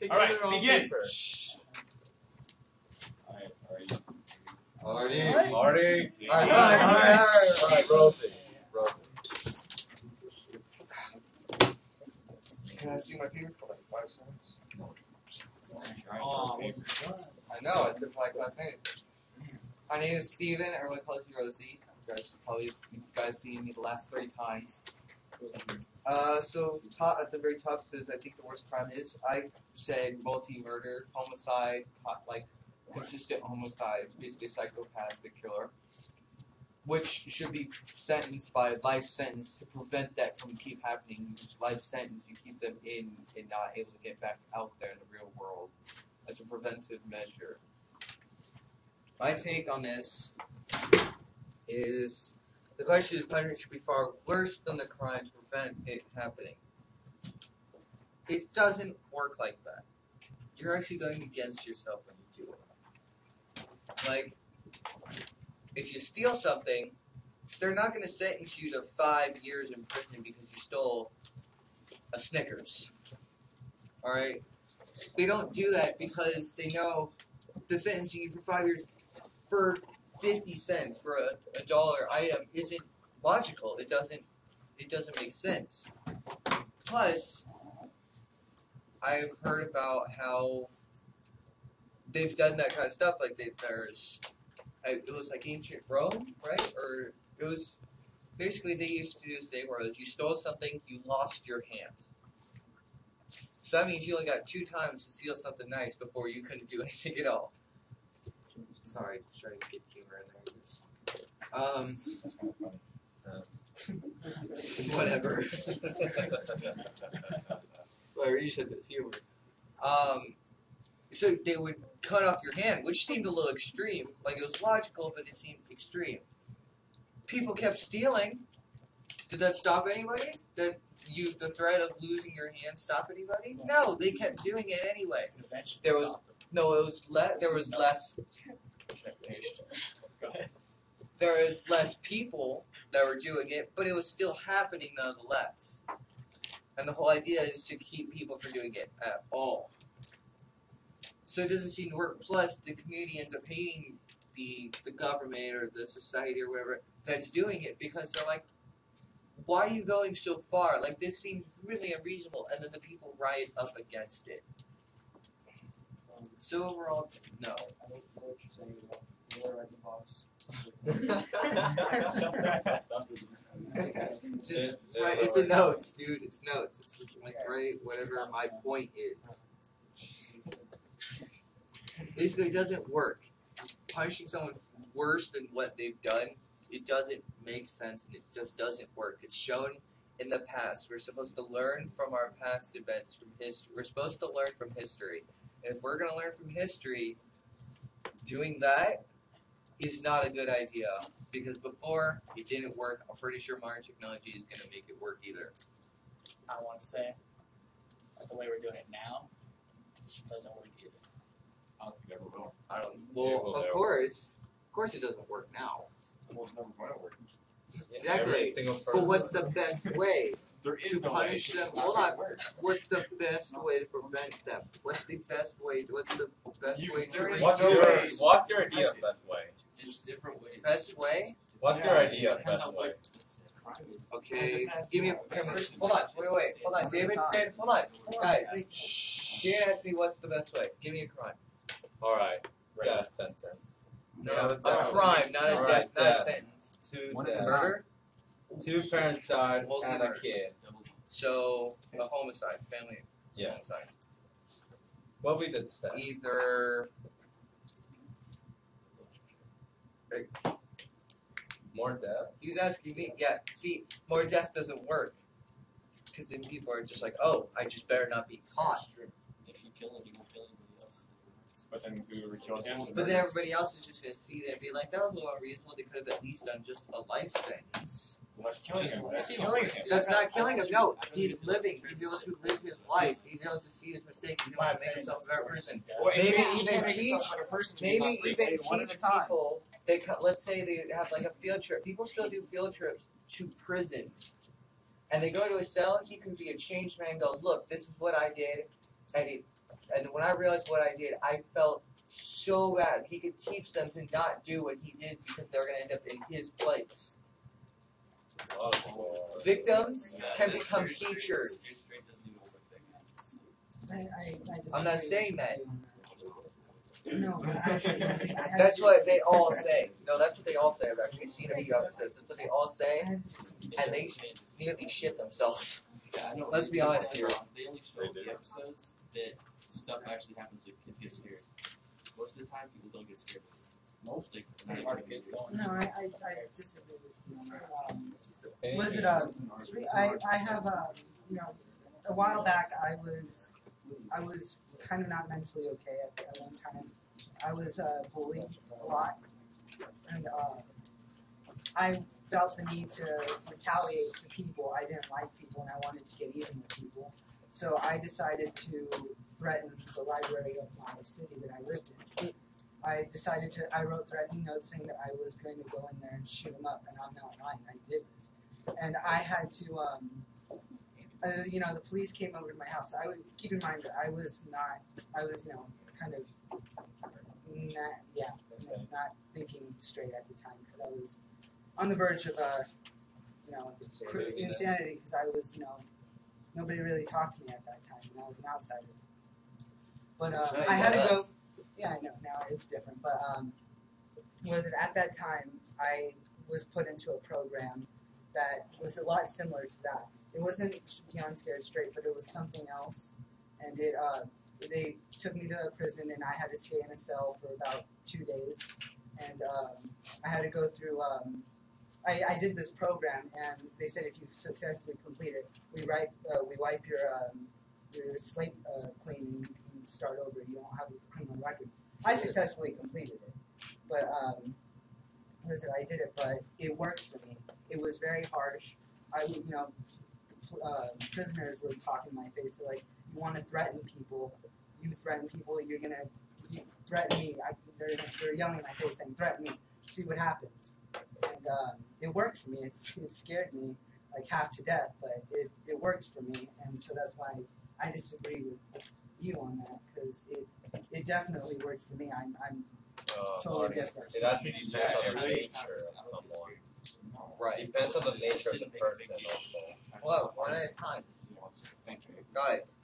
Alright, begin! Already. Already. Alright, roasting. Can I see my paper for like 5 seconds? I know, it's just like last night. My name is Steven, everyone calls me Rosie. You guys seen me the last 3 times. So at the very top says I think the worst crime is. I said multi-murder, homicide, like consistent homicide, basically psychopathic killer, which should be sentenced by life sentence to prevent that from keep happening. Life sentence, you keep them in and not able to get back out there in the real world as a preventive measure. My take on this is the question is punishment should be far worse than the crime to prevent it happening. It doesn't work like that. You're actually going against yourself when you do it. Like, if you steal something, they're not going to sentence you to 5 years in prison because you stole a Snickers. Alright? They don't do that because they know the sentencing you for 5 years for 50 cents for a dollar item isn't logical. It doesn't make sense. Plus, I've heard about how they've done that kind of stuff. Like it was like ancient Rome, right? Or it was basically they used to do this thing where you stole something, you lost your hand. So that means you only got 2 times to steal something nice before you couldn't do anything at all. Sorry, just trying to get humor in there. Whatever. Whatever, you said the humor. So they would cut off your hand, which seemed a little extreme. Like, it was logical, but it seemed extreme. People kept stealing. Did that stop anybody? Did the threat of losing your hand stop anybody? No, they kept doing it anyway. There was less. There was less people that were doing it, but it was still happening nonetheless. And the whole idea is to keep people from doing it at all. So it doesn't seem to work. Plus, the community ends up hating the government or the society or whatever that's doing it because they're like, why are you going so far? Like, this seems really unreasonable. And then the people riot up against it. So overall, no. I don't know what you're saying about you're right, the boss. Just write, it's a notes, dude. It's notes. It's like write whatever my point is. Basically, it doesn't work. Punishing someone worse than what they've done, it doesn't make sense, and it just doesn't work. It's shown in the past. We're supposed to learn from our past events, from history. We're supposed to learn from history. And if we're going to learn from history, doing that is not a good idea. Because before, it didn't work. I'm pretty sure modern technology is going to make it work either. I want to say that the way we're doing it now doesn't work either. I don't think it ever will. Well, of course it doesn't work now. Almost never going to work. Exactly. But what's the best way There is to no way. punish them? Hold on. What's the best way to prevent them? What's the best way to What's restore? your idea of best way? There's different ways. Best way? What's your idea of best way? Okay, give me a hold on, wait, hold on. David said, hold on, guys. David asked me what's the best way. Give me a crime. Alright, death sentence. No, a crime, not a death, not a sentence. 2 One deaths. murder? 2 parents died and a Multi-murder. kid. So, a homicide, family homicide. What would be the best? Either More death? he was asking me, yeah, see, more death doesn't work. Because then people are just like, oh, I just better not be caught. If you kill him, you won't kill anybody else. But then who would kill him? But then everybody else is just going to see that and be like, that was a little unreasonable. They could have at least done just a life sentence. That's killing him. That's Just- killing him. That's not killing him, no. He's living. He's able to live his life. He's able to see his mistake. He's able to make himself a better person. Maybe even teach, maybe even teach people, let's say they have like a field trip. People still do field trips to prisons. And they go to a cell, he could be a changed man and go, look, this is what I did. And when I realized what I did, I felt so bad. He could teach them to not do what he did because they're going to end up in his place. Victims can become teachers. I'm not saying that. No, That's what they all say. No, that's what they all say. I've actually seen a few episodes. That's what they all say, and they nearly shit themselves. Let's be honest here. They only show the episodes that stuff actually happens when kids get scared. Most of the time, people don't get scared. Mostly, Part of kids don't. No, I disagree with you. Was it I have a while back I was kind of not mentally okay at one time. I was bullied a lot, and I felt the need to retaliate to people. I didn't like people, and I wanted to get even with people. So I decided to threaten the library of my city that I lived in. I wrote threatening notes saying that I was going to go in there and shoot them up, and I'm not lying, I did this. And I had to, the police came over to my house. Keep in mind that I was, kind of, not thinking straight at the time, because I was on the verge of, insanity, because I was, nobody really talked to me at that time, and I was an outsider. But I had to go. Yeah, I know, now it's different, but at that time, I was put into a program that was a lot similar to that. It wasn't Beyond Scared Straight, but it was something else, and they took me to a prison, and I had to stay in a cell for about 2 days, and I had to go through, I did this program, and they said if you successfully complete it, we wipe your slate clean, and you can start over. You don't have a criminal record. I successfully completed it, but I did it, but it worked for me. It was very harsh. Prisoners were talking in my face. They're like, you want to threaten people? You threaten people. You threaten me. They're yelling in my face, saying, "Threaten me. See what happens." And it worked for me. It scared me like half to death, but it worked for me, and so that's why I disagree with you on that, because it definitely worked for me. I'm totally different. It actually depends on the nature of someone. Right. It depends on the nature of the person also. Well, one at a time. Guys.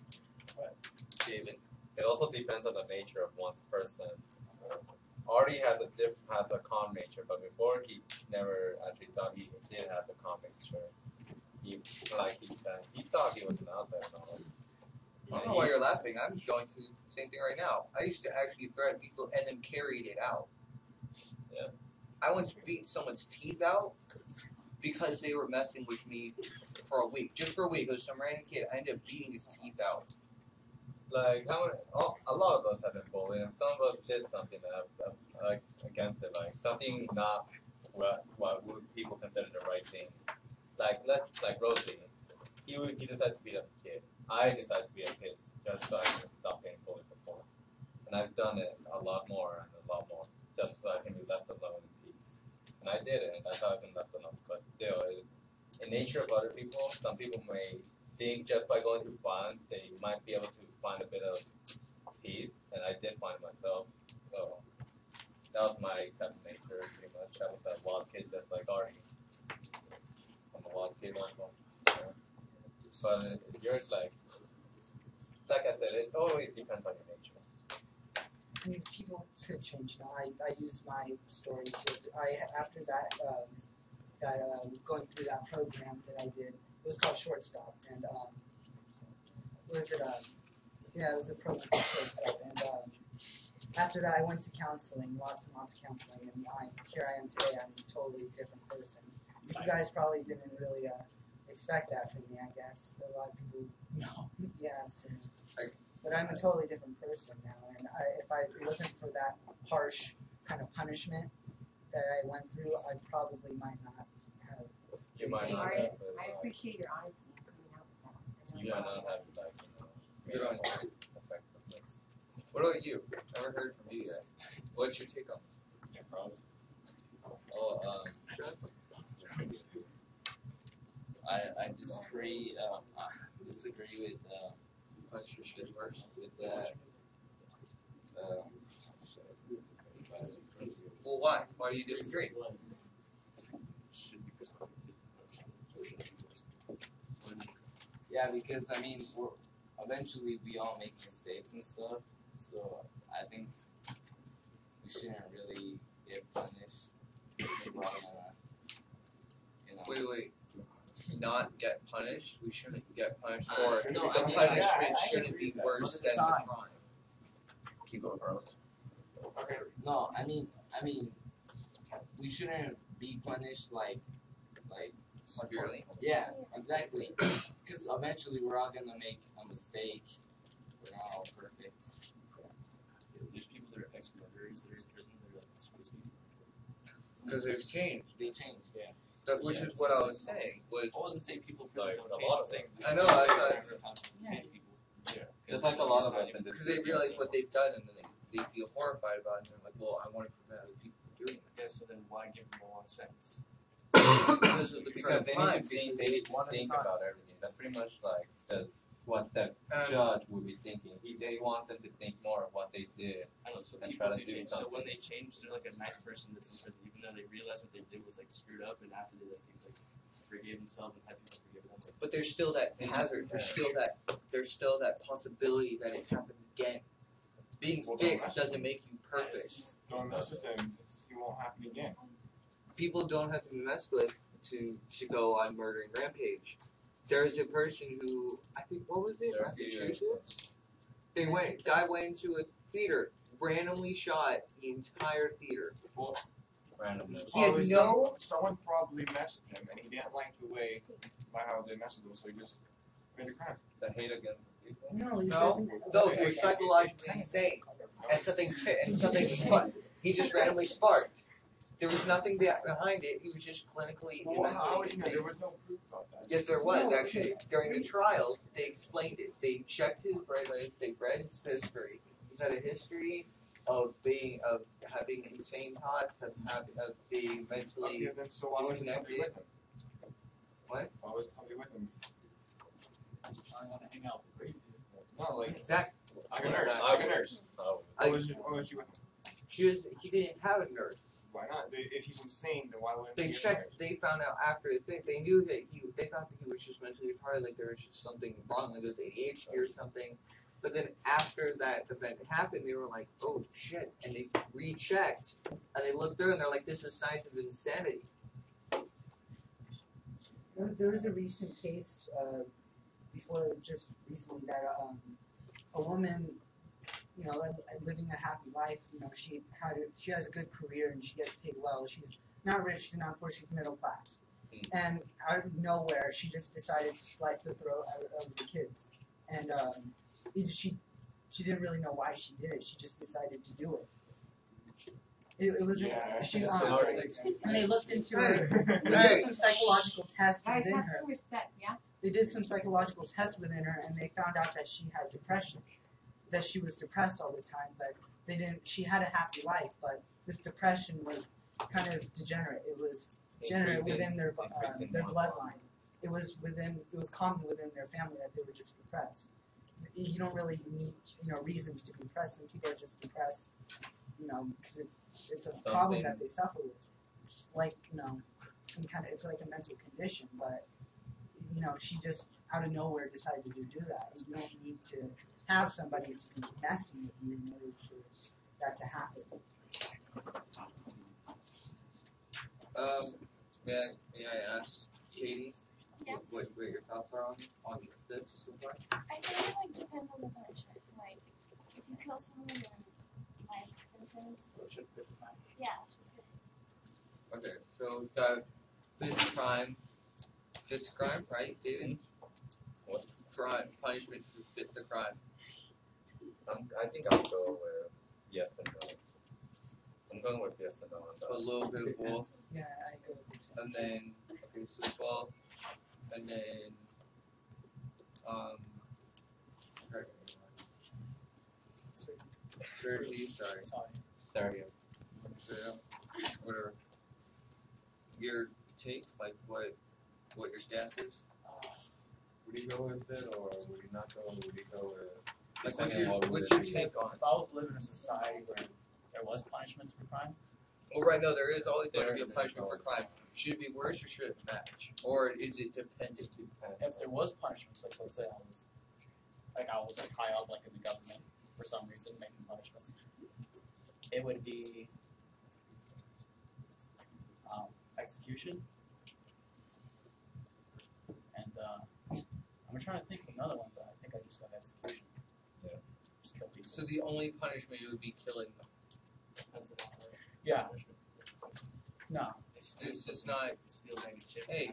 David. It also depends on the nature of one's person. Artie has a calm nature, but before he never actually thought he did have a calm nature. He thought he was an outsider. I don't know why you're laughing. I'm going through the same thing right now. I used to actually threaten people and then carried it out. Yeah. I once beat someone's teeth out because they were messing with me for a week. Just for a week. It was some random kid. I ended up beating his teeth out. Like a lot of us have been bullied, and some of us did something that against it, like something not what would people consider the right thing. Like Rosie, he decided to beat up a kid. I decided to beat up kids just so I can stop getting bullied before. And I've done it a lot more, just so I can be left alone in peace. And I did it, and that's how I've been left alone. But still, in nature of other people, some people may think just by going through violence, they might be able to find a bit of peace, and I did find myself. So that was my type of nature, pretty much. I was a wild kid, just like Artie. I'm a wild kid also. Yeah. But yours, like I said, it always depends on your nature. I mean, people could change. I use my story to. After that, going through that program that I did, it was called Shortstop, and it was a program called Shortstop, and after that, I went to counseling, lots and lots of counseling, and here I am today. I'm a totally different person. You guys probably didn't really expect that from me, I guess. But a lot of people, no, yeah. But I'm a totally different person now, and if it wasn't for that harsh kind of punishment that I went through, I probably might not have. You might not Sorry, have. I appreciate your honesty in coming out with that. You might not have Good on you. What about you? Never heard from you yet. What's your take on it? Well, I disagree. Disagree with punch your shit worse with that. Well, why? Why do you disagree? Should be prescribed or should it be worse? Yeah, because I mean, eventually we all make mistakes and stuff, so I think we shouldn't really get punished. Maybe we're gonna, you know. Wait. Not get punished. We shouldn't get punished, Uh, or no, the I mean, punishment I shouldn't agree be with that. worse But than it's the fine. crime. Keep going, regardless. Okay. No, I mean, we shouldn't be punished like, Severely. yeah, exactly. Because eventually we're all gonna make a mistake. We're not all perfect. There's people that are ex-murderers that are in prison that are like Swiss people. Because there's change. They change, yeah. Which is what I was saying. I wasn't saying people in prison Like, don't a change. lot I'm of saying I know, that's what- change people. Yeah. Just like a lot of us in this. Because they realize what they've done and then they feel horrified about it and they're like, well, I want to prevent other people from doing Yeah, this. so then why give them a long sentence? Because of the Because current they crime. need to think, they need to one at a think time. about everything. That's pretty much like what the judge would be thinking. They want them to think more of what they did. I don't know, so And people try to do do change. So when something. they change, they're like a nice person that's in prison, even though they realize what they did was like screwed up, and after they like forgave themselves and had people forgive them. Like, But there's still that hazard. There's still that possibility that it happened again. Being fixed doesn't make you perfect. Don't mess with him. It won't happen again. People don't have to be messed with to go on murdering rampage. There's a person who, I think, what was it, Massachusetts? Guy went into a theater, randomly shot the entire theater. Randomness. He had Probably no- someone probably messed with him, and he didn't like the way by how they messed with him, so he just made a crime. The hate against people. No, he No, doesn't. no, he was psychologically insane, and something sparked. He just randomly sparked. There was nothing behind it. He was just clinically Well, how mentally would you know? insane. There was no proof about that. Yes, there was actually. During the trials, they explained it. They checked his brain waves. They read his history. He's had a history of having insane thoughts, of being mentally. Okay, then so why wasn't somebody with him? What? Why wasn't somebody with him? I want to hang out with crazy. No, like Exactly. like a nurse. I Like a nurse. Oh, Why was she with him? He didn't have a nurse. Why not? If he's insane, then why wouldn't They he get a checked. nurse? They found out after the thing. They knew that they thought that he was just mentally retarded. Like there was just something wrong. Like there was ADHD or something. But then after that event happened, they were like, "Oh shit!" And they rechecked and they looked through and they're like, "This is signs of insanity." There was a recent case before just recently that a woman, you know, living a happy life. You know, she has a good career and she gets paid well. She's not rich, she's not poor, she's middle class. And out of nowhere, she just decided to slice the throat out of the kids. And she didn't really know why she did it. She just decided to do it. It was Yeah, she that's and they looked into her. They Hey. did some psychological tests Guys, within that's her. too much step, yeah? They did some psychological tests within her, and they found out that she had depression. That she was depressed all the time, but they didn't. She had a happy life, but this depression was kind of degenerate. It was degenerate within their bloodline. It was common within their family that they were just depressed. You don't really need reasons to be depressed. Some people are just depressed, because it's a problem that they suffer with. It's like it's like a mental condition, but she just out of nowhere decided to do that. You don't need to have somebody to be messing with you in order for that to happen. May I ask Katie Yeah. what your thoughts are on this so far? I think it like depends on the punishment. Like if you kill someone in life sentence, So it should fit the time. yeah. Okay, so we've got fits crime, right, David? What? Crime, punishment to fit the crime. I think I'll go with yes and no. I'm going with yes and no on A that. little bit of both, Yeah, I go with the same. and then okay, so 12, and then Thursday, sorry, Sorry. whatever. Your take, like what your stance is? Would you go with it, or would you not go? Would you go with? Like, depending on what what's would your it be? take on it? If I was living in a society where there was punishments for crimes, Well, right, no, there is always going to be a There- punishment for crime. Should it be worse or should it match? Or is it dependent? if there was punishments, like let's say I was like high up like in the government for some reason making punishments, it would be execution. And I'm trying to think of another one, but I think I just got execution. Yeah. Just kill people. So the only punishment would be killing them. Yeah. No. It's just not. Hey,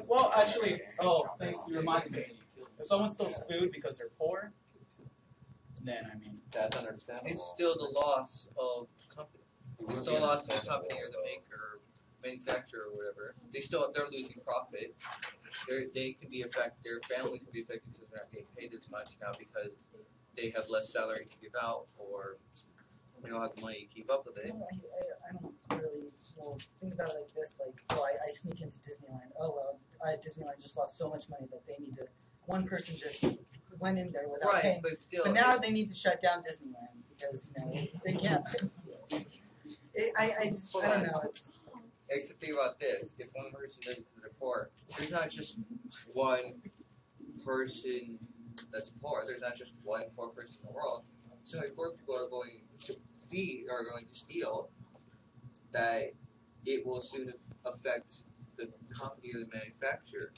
Well, actually, thanks. You reminded me. If someone steals food because they're poor, then I mean That's understandable. it's still the loss of the company. It's still a loss of the company or the maker, manufacturer, or whatever. They're losing profit. They can be affected. Their families can be affected because they're not getting paid as much now because they have less salary to give out, or they don't have the money to keep up with it. Well, I don't really think about it like this. Like, I sneak into Disneyland. Oh well, Disneyland just lost so much money that they need to. One person just went in there without paying. But still. But now they need to shut down Disneyland because they can't. I don't know. It's Except think about this: if one person does it because they're poor, there's not just one person that's poor. There's not just one poor person in the world. So many poor people are going to feed or going to steal that it will soon affect the company or the manufacturer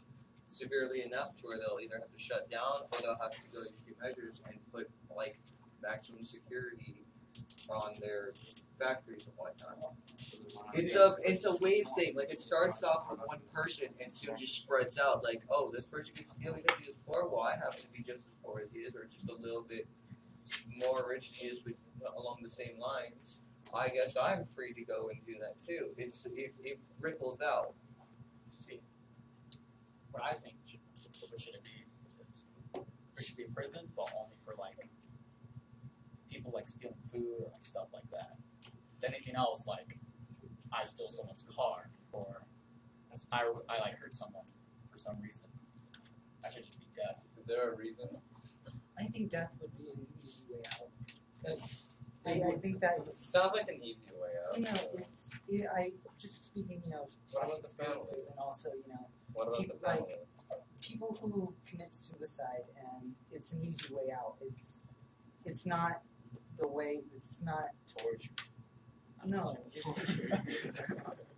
severely enough to where they'll either have to shut down or they'll have to go to extreme measures and put like maximum security on their factories and whatnot. It's a wave thing. Like it starts off with one person and soon just spreads out. Like, oh, this person can steal because he is poor. Well, I happen to be just as poor as he is, or just a little bit more rich than he is, but along the same lines. I guess I'm free to go and do that too. It ripples out. see what I think what should it be is there should be prisons, but only for like people like stealing food or like stuff like that. Anything else like I stole someone's car or I like hurt someone for some reason. That should just be death. Is there a reason? I think death would be an easy way out. I think that Sounds like an easy way out. I just speaking What life about the family? experiences and also What about people the family? people who commit suicide and it's an easy way out. It's not the way. It's not Torture.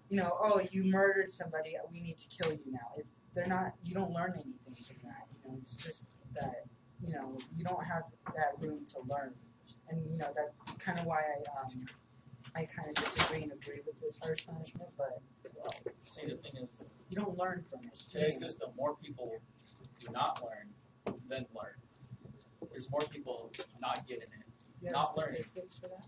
no. Oh, you murdered somebody. We need to kill you now. They're not. You don't learn anything from that. It's just that you don't have that room to learn, and that's kind of why I kind of disagree and agree with this harsh punishment. But See, the thing is, you don't learn from it. today's system, more people do not learn than learn. There's more people not getting it. You have Not learning. statistics for that?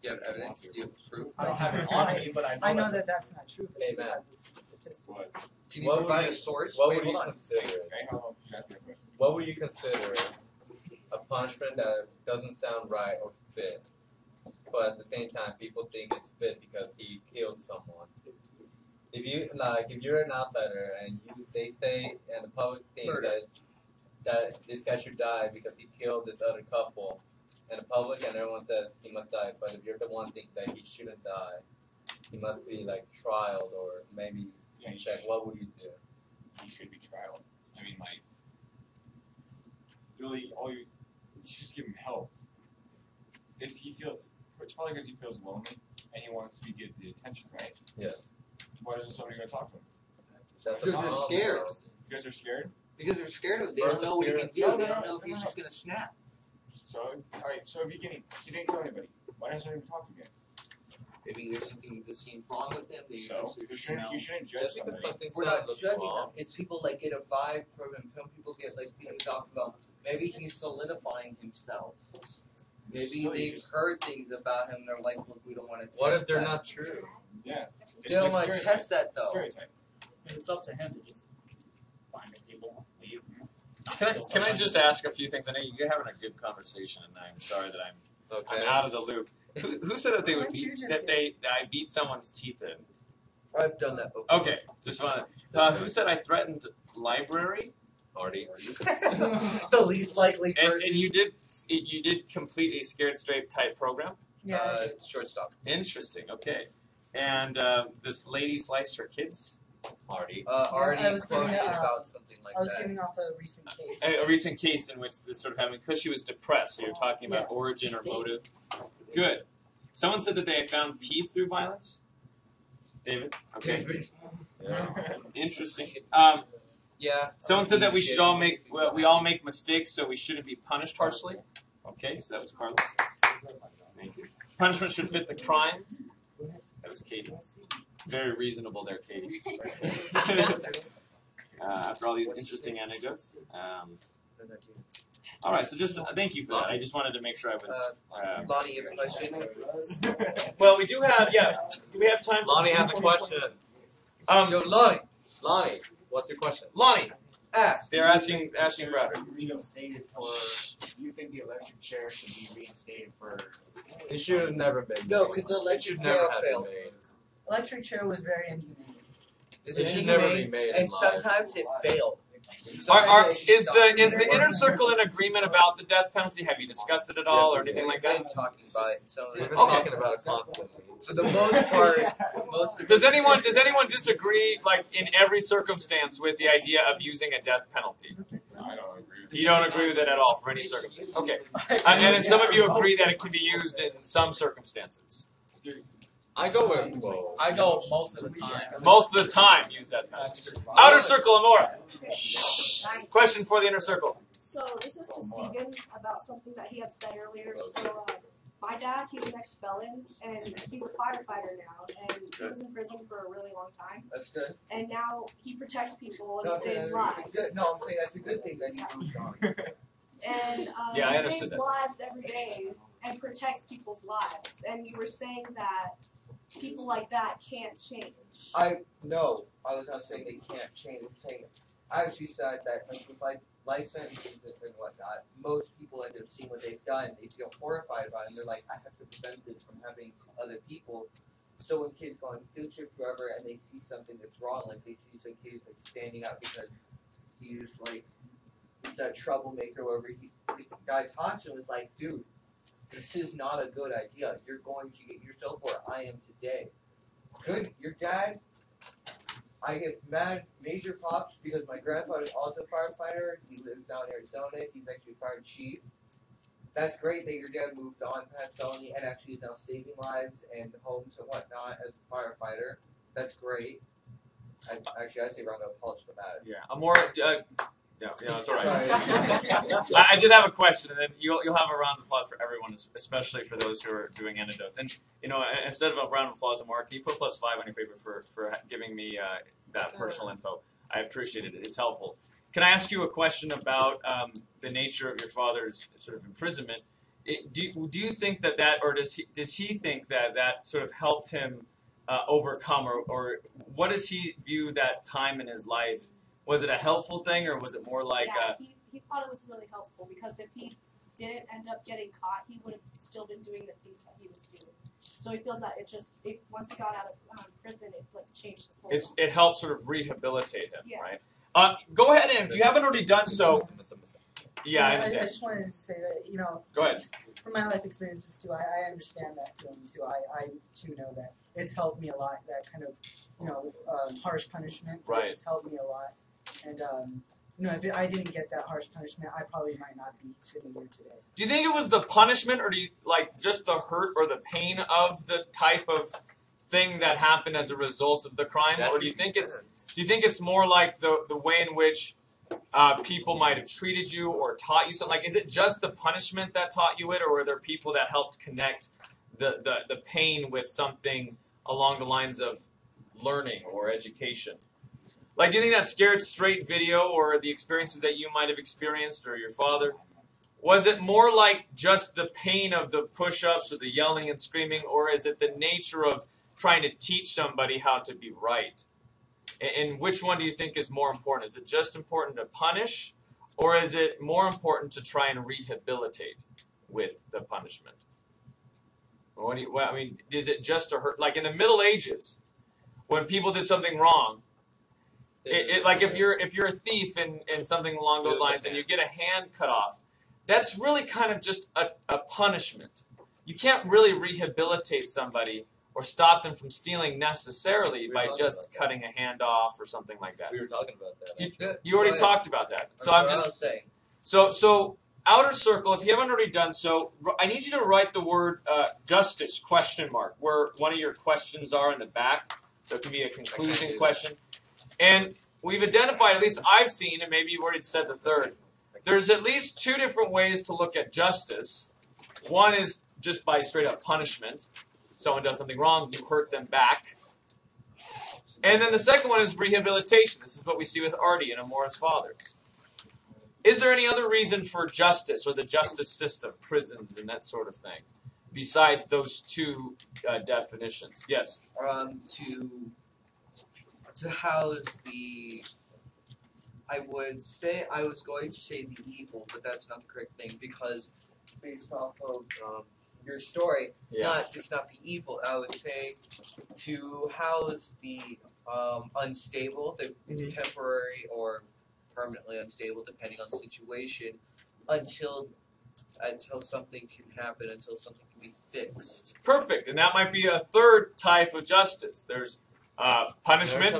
You have evidence? You have proof? I don't have it on me, but I know that that's not true. But Hey, you man. have this statistic. Can you What would provide you- a source? What Wait, would you hold on. consider? Okay, hold on. Ask me a question. What would you consider a punishment that doesn't sound right or fit, but at the same time people think it's fit because he killed someone? If you're an outsider and they say and the public thinks that this guy should die because he killed this other couple, and the public and everyone says he must die, but if you're the one thinking that he shouldn't die, he must be like trialed or maybe Yeah, checked. What would you do? He should be trialed. I mean, like, really, you should just give him help. If he feels, it's probably because he feels lonely and he wants to get the attention, right? Yes. Why isn't somebody going to talk to him? That's Because they're scared. You guys are scared? Because they're scared of it. They don't know what he can do. They don't know if he's just going to snap. So, alright, so beginning, he didn't kill anybody. Why doesn't he talk again? Maybe there's something that seems wrong with him. So, you shouldn't judge Just because somebody. something We're not looks judging wrong. them. It's people like get a vibe from him. Some people get like feelings off about maybe he's solidifying himself. Maybe they've heard things about him and they're like, look, we don't want to test What if they're that. not true? Yeah. They don't want to test that though. Stereotype. And it's up to him to just find the people, leave. Can I just ask a few things? I know you're having a good conversation, and I'm sorry that I'm out of the loop. Who said that they would Why don't you beat just that I beat someone's teeth in? I've done that before. Okay, just want Who said I threatened library? Artie. The least likely And person. you did complete a scared straight type program? Yeah. Shortstop. Interesting. Okay. And this lady sliced her kids. Artie. Already I was quoted giving, about something like I was that. giving off a recent case. A recent case in which this sort of happened because she was depressed. So you're talking about origin or motive. Good. Someone said that they had found peace through violence. David. Okay. Yeah. Interesting. Yeah. Someone said that we all make mistakes, so we shouldn't be punished harshly. Okay, so that was Carlos. Thank you. Punishment should fit the crime. That was Katie. Very reasonable there, Katie. After all these interesting anecdotes. All right, so just thank you for that. I just wanted to make sure I was. Lonnie, you have a question? Well, we do have. Yeah, do we have time? Lonnie has a question. Yo, Lonnie. Lonnie, what's your question? Lonnie, Ask. they're asking for Adam. Reinstated for. Do you think the electric chair should be reinstated for? It should have never been. No, made. because the It electric should chair never have failed. been made. Electric chair was very inhumane. Is It should never be made in And life. sometimes it failed. Is Sometimes it the stopped. inner circle in agreement about the death penalty? Have you discussed it at all, or anything like We've been that? talking about it. So We've been Okay. talking about it constantly. for the most part, most of Does anyone disagree, like in every circumstance, with the idea of using a death penalty? I don't agree with You don't agree with it at all for any circumstance. Okay, and then some of you agree that it can be used in some circumstances. I go with both. I go most of the time. Most of the time, use death penalty. Outer circle, Amora. Shh. Question for the inner circle. So this is to Stephen about something that he had said earlier. So my dad, he's an ex-felon, and he's a firefighter now, and he was in prison for a really long time. That's good. And now he protects people and No, he saves no, lives. good. No, I'm saying that's a good thing that he moved on. And Yeah, I he understood saves that. lives every day and protects people's lives. And you were saying that people like that can't change. I was not saying they can't change. I'm saying I actually said that with life sentences and whatnot, most people end up seeing what they've done. They feel horrified about it, and they're like, I have to prevent this from happening to other people. So when kids go on field trip forever and they see something that's wrong, like they see some kids like standing up because he's like that troublemaker, wherever the guy talks to him was like, dude, this is not a good idea. You're going to get yourself where I am today. Good, your dad. I give major props because my grandfather is also a firefighter. He lives down in Arizona. He's actually a fire chief. That's great that your dad moved on past felony and actually is now saving lives and homes and whatnot as a firefighter. That's great. I say round of applause for that. Yeah, Amora. No, it's all right. I did have a question, and then you'll have a round of applause for everyone, especially for those who are doing anecdotes. And instead of a round of applause, Amora, can you put +5 on your paper for giving me that personal info? I appreciate it. It's helpful. Can I ask you a question about the nature of your father's sort of imprisonment? Do you think that or does he think that sort of helped him overcome, or what does he view that time in his life? Was it a helpful thing, or was it more like? Yeah, he thought it was really helpful because if he didn't end up getting caught, he would have still been doing the things that he was doing. So he feels that once he got out of prison, it changed his whole life. It helped sort of rehabilitate him, Yeah. right? Go ahead, and if you haven't already done so, yeah, I I understand. just wanted to say that, Go ahead. from my life experiences too, I understand that feeling too. I too know that it's helped me a lot. That kind of, harsh punishment. Right. It's helped me a lot. And, if I didn't get that harsh punishment, I probably might not be sitting here today. Do you think it was the punishment, or do you like just the hurt or the pain of the type of thing that happened as a result of the crime, or do you think it's more like the way in which people might have treated you or taught you something? Like, is it just the punishment that taught you it, or were there people that helped connect the pain with something along the lines of learning or education? Like, do you think that Scared Straight video or the experiences that you might have experienced or your father, was it more like just the pain of the push-ups or the yelling and screaming, or is it the nature of trying to teach somebody how to be right? And which one do you think is more important? Is it just important to punish, or is it more important to try and rehabilitate with the punishment? Is it just to hurt? Like in the Middle Ages, when people did something wrong, Like if you're a thief in something along those lines and you get a hand cut off, that's really kind of just a punishment. You can't really rehabilitate somebody or stop them from stealing necessarily by just cutting a hand off or something like that. We were talking about that. You already talked about that. So I'm just saying. So outer circle, if you haven't already done so, I need you to write the word justice, ? Where one of your questions are in the back. So it can be a conclusion question. And we've identified, at least I've seen, and maybe you've already said the third, there's at least two different ways to look at justice. One is just by straight up punishment. Someone does something wrong, you hurt them back. And then the second one is rehabilitation. This is what we see with Artie and Amora's father. Is there any other reason for justice or the justice system, prisons and that sort of thing, besides those two definitions? Yes? To house the... I was going to say the evil, but that's not the correct thing, because based off of your story, it's not the evil. I would say to house the unstable, the temporary or permanently unstable, depending on the situation, until something can happen, until something can be fixed. Perfect, and that might be a third type of justice. There's punishment,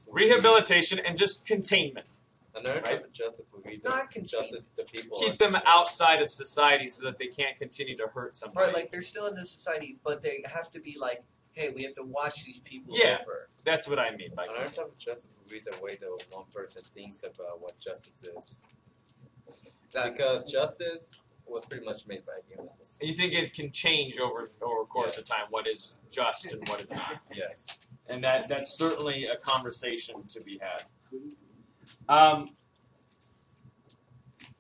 rehabilitation, and just containment. Another type of justice would be justice to people. Keep them outside of society so that they can't continue to hurt somebody. Right, like they're still in the society, but they have to be like, hey, we have to watch these people over. That's what I mean by another type of justice would be the way that one person thinks about what justice is. Because justice was pretty much made by humans. And you think it can change over a course of time, what is just and what is not. Yes. And that's certainly a conversation to be had.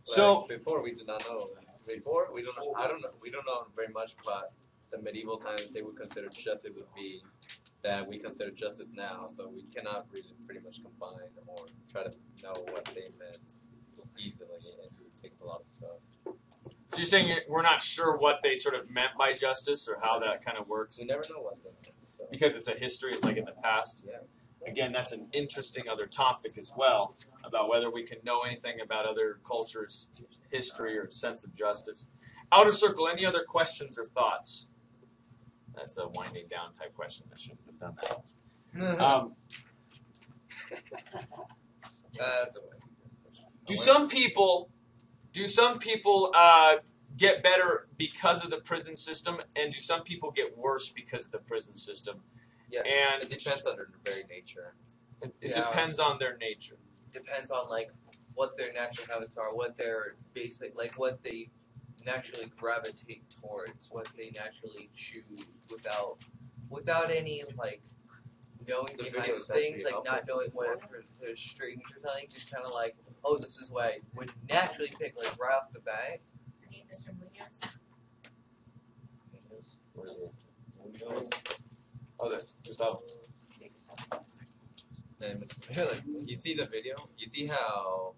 So before we did not know. Before we don't know. I don't know. We don't know very much about the medieval times. They would consider justice would be that we consider justice now. So we cannot really pretty much combine or try to know what they meant easily. It takes a lot of stuff. So you're saying we're not sure what they sort of meant by justice or how that kind of works? We never know what they meant. So. Because it's a history. It's like in the past. Yeah. Again, that's an interesting other topic as well, about whether we can know anything about other cultures' history or sense of justice. Outer circle, any other questions or thoughts? That's a winding down type question. I shouldn't have done that. That's a Do some people get better because of the prison system, and do some people get worse because of the prison system? Yes. And it depends on their very nature. It depends on their nature. Depends on like what their natural habits are, what their basic, like what they naturally gravitate towards, what they naturally choose without any like knowing behind things, like not knowing what the strings or something, just kind of like, oh, this is what I would naturally pick, like right off the bat. Mr. Munoz. Where is it? Oh, that's Gustavo. You see the video? You see how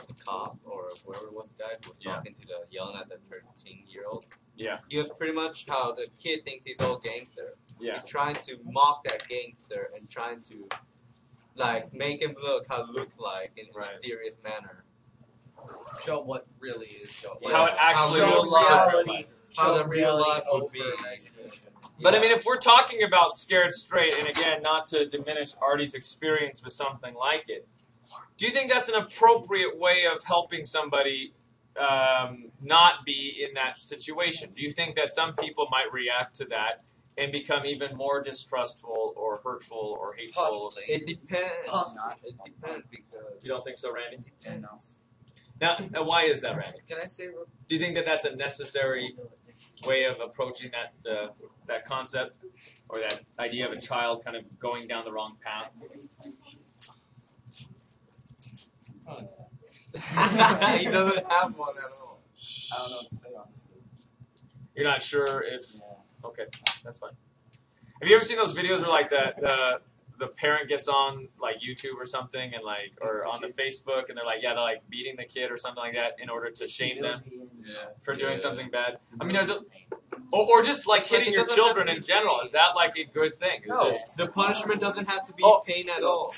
the cop or whoever was the guy who was talking to yelling at the 13-year-old? Yeah. He was pretty much how the kid thinks he's all gangster. Yeah. He's trying to mock that gangster and trying to like make him look like in a serious manner. Show what really is. How it actually looks. How the real life would be. But I mean, if we're talking about Scared Straight, and again, not to diminish Artie's experience with something like it, do you think that's an appropriate way of helping somebody not be in that situation? Do you think that some people might react to that and become even more distrustful or hurtful or hateful? Possibly. It depends. It depends because... You don't think so, Randy? No. Now, why is that, Randy? Can I say... Do you think that that's a necessary way of approaching that concept, or that idea of a child kind of going down the wrong path? He doesn't have one at all. I don't know what to say, honestly. You're not sure if... Okay, that's fine. Have you ever seen those videos where like the parent gets on like YouTube or something and like, or on the Facebook, and they're like beating the kid or something like that in order to shame them for doing something bad? I mean, or just like hitting your children in general. Is that like a good thing? No, the punishment doesn't have to be pain at all.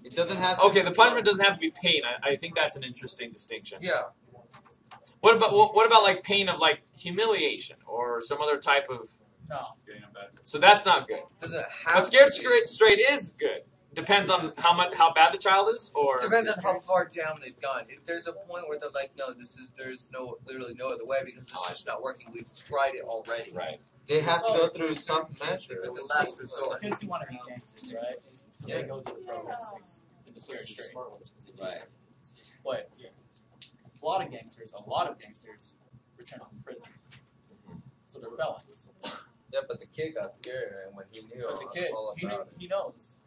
It doesn't have to Okay, the punishment doesn't have to be pain. I think that's an interesting distinction. Yeah. What about like pain of like humiliation or some other type of? No. So that's not good. Does it have But scared to be? straight is good. Depends on how bad the child is, or It depends on how far down they've gone. If there's a point where they're like, no, there's literally no other way because it's just not working. We've tried it already. Right. They have to go through some measures. It's the last resort. Kids who want to be gangsters, right? They go to the programs. Get the scared straight. Right. But a lot of gangsters return from prison. So they're felons. Yeah, but the kid got scared and when he knew But the kid, all about it. he knows.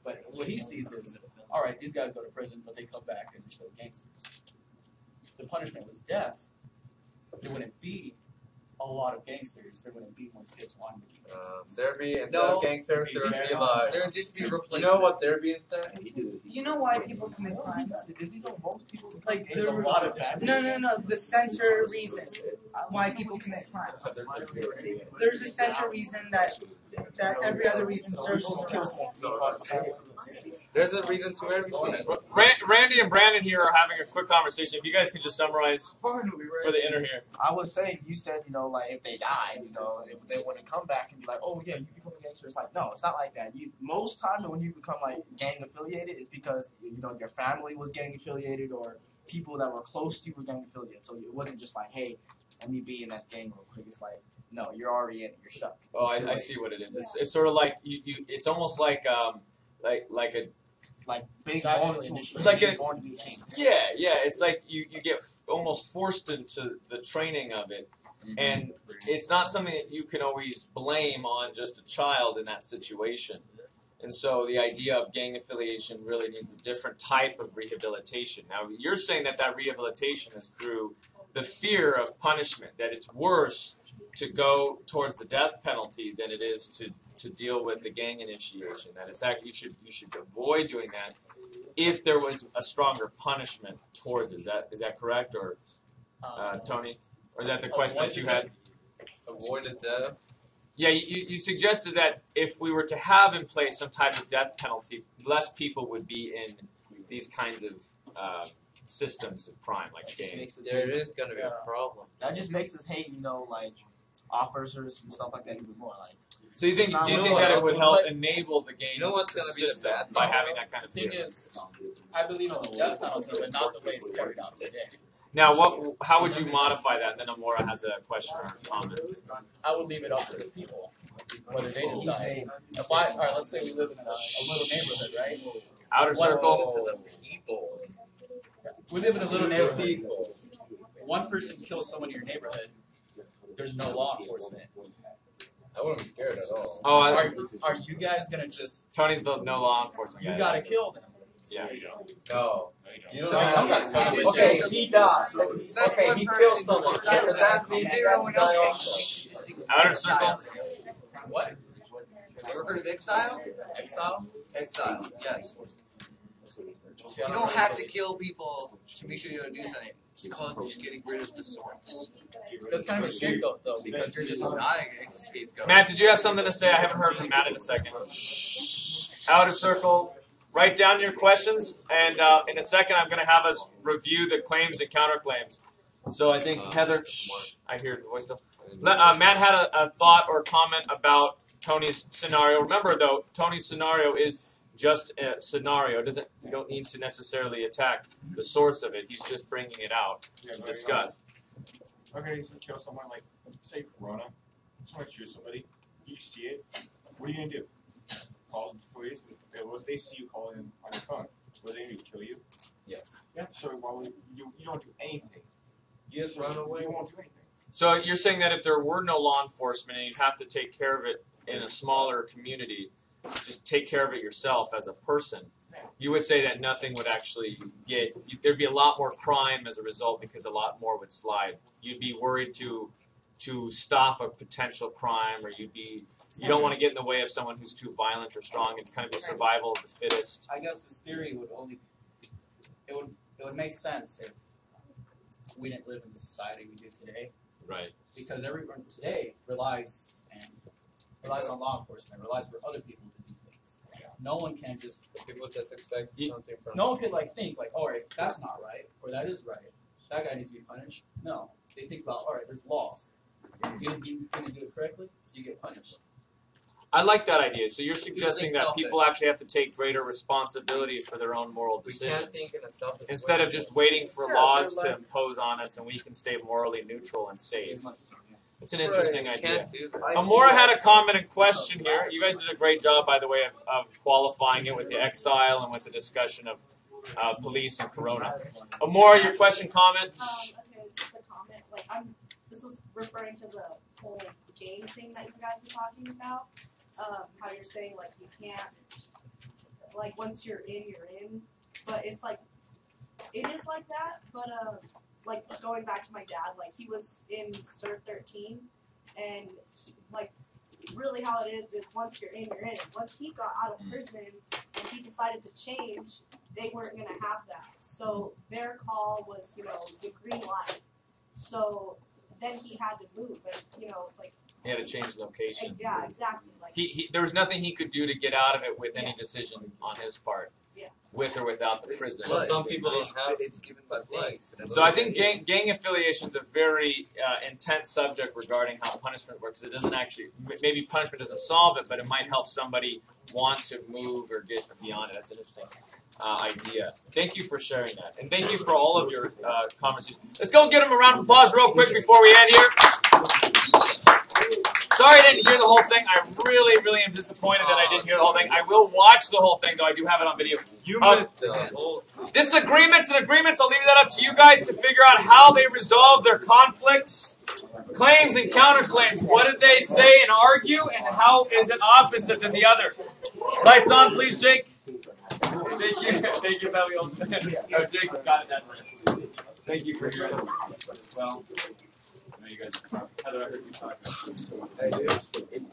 But what he sees is, all right, these guys go to prison, but they come back and they're still gangsters. If the punishment was death, there wouldn't be a lot of gangsters. There wouldn't be more kids wanting to be gangsters. There'd be instead No. of gangsters, there would be like. There would just be replacement. You know what there'd be instead? Do you know why people commit crimes? Like There's a lot of bad no. The central reason why people commit crime. There's a central reason that every other reason circles around. There's a reason to everything. Randy and Brandon here are having a quick conversation. If you guys could just summarize Finally, for the inner here. I was saying, you said, like, if they died, if they want to come back and be like, oh, yeah, you become a gangster. It's like, no, it's not like that. Most time when you become, like, gang-affiliated, it's because, your family was gang-affiliated or people that were close to you were gang-affiliated. So it wasn't just like, hey, let me be in that gang real quick. It's like, no, you're already in it. You're stuck. Oh, I see what it is. It's sort of like you. It's almost like being born to be a king. Yeah. It's like you get almost forced into the training of it, and it's not something that you can always blame on just a child in that situation. And so the idea of gang affiliation really needs a different type of rehabilitation. Now, you're saying that rehabilitation is through the fear of punishment, that it's worse to go towards the death penalty than it is to deal with the gang initiation. That it's actually you should avoid doing that if there was a stronger punishment towards it. Is that correct, or Tony, or is that the question that you had? Avoid the death. Yeah, you suggested that if we were to have in place some type of death penalty, less people would be in these kinds of systems of crime, like gangs. There is going to be a problem. That just makes us hate, officers and stuff like that even more. Like, so you think that it would help enable the gang what's going to be the bad by having that kind of thing fear? is, I believe in the death penalty, but not the way it's carried out today. Now, how would you modify that? And then Amora has a question or a comment. I would leave it up to the people, whether they decide. All right, let's say we live in a little neighborhood, right? Outer circle. We live in a little neighborhood. One person kills someone in your neighborhood. There's no law enforcement. I wouldn't be scared at all. Oh, are you guys gonna just? Tony's the no law enforcement guy. You gotta kill them. Yeah. No. You don't Okay, he died. Okay, he killed someone. Does that mean everyone else? Outer circle. What? Ever heard of exile? Exile? Exile, yes. You don't have to kill people to be sure you don't do something. It's called just getting rid of the source. That's kind of a scapegoat, though, Because you're just not a scapegoat. Matt, did you have something to say? I haven't heard from Matt in a second. Outer circle. Write down your questions, and in a second I'm going to have us review the claims and counterclaims. So I think Heather, I hear the voice still. Matt had a thought or comment about Tony's scenario. Remember, though, Tony's scenario is just a scenario. You don't need to necessarily attack the source of it. He's just bringing it out to discuss. Okay, so kill someone, like, say Corona. Someone shoots somebody. You see it. What are you going to do? Call the police. If they see you calling them on your phone, what are they going to do? Kill you? Yes. Yeah. So why would you don't do anything? You just run away. You won't do anything. So you're saying that if there were no law enforcement and you'd have to take care of it in a smaller community, just take care of it yourself as a person, you would say that nothing would actually there'd be a lot more crime as a result because a lot more would slide. You'd be worried to stop a potential crime, or you don't want to get in the way of someone who's too violent or strong, and kind of be survival of the fittest. I guess this theory would it would make sense if we didn't live in the society we do today. Right. Because everyone today relies on law enforcement, relies for other people to do things. no one can just People just expect something from. no one could like think like, all right, that's not right, or that is right. That guy needs to be punished. No, they think about, all right, there's laws. You're gonna do it correctly, you get punished. I like that idea. So you're suggesting think that people selfish. actually have to take greater responsibility for their own moral We decisions can't think in a selfish instead way. of just waiting for Yeah, laws they're to impose on us and we can stay morally neutral and safe. Yes. It's an interesting You idea. can't do that. Amora had a comment and question here. You guys did a great job, by the way, of qualifying it with the exile and with the discussion of police and corona. Amora, your question, comment? Okay, this is a comment. Like this is referring to the whole game thing that you guys were talking about. How you're saying like you can't, like once you're in. But it's like, it is like that. But like going back to my dad, like he was in Cert 13, and like really how it is once you're in, you're in. Once he got out of prison and he decided to change, they weren't gonna have that. So their call was, the green light. So then he had to move, and like. He had to change location. Yeah, exactly. Like There was nothing he could do to get out of it with any decision on his part, with or without the prison. Well, some people don't have it's given by blood. So I think gang affiliation is a very intense subject regarding how punishment works. It doesn't actually, maybe punishment doesn't solve it, but it might help somebody want to move or get beyond it. That's an interesting idea. Thank you for sharing that. And thank you for all of your conversations. Let's go give them a round of applause real quick before we end here. Sorry I didn't hear the whole thing. I really am disappointed that I didn't hear the whole thing. I will watch the whole thing, though. I do have it on video. You missed the whole. Disagreements and agreements, I'll leave that up to you guys to figure out how they resolve their conflicts, claims and counterclaims. What did they say and argue, and how is it opposite than the other? Lights on, please, Jake. Thank you. Thank you, Fabio. Oh, Jake got it done. Thank you for your well. I know you guys are talking. Heather, I heard you talking.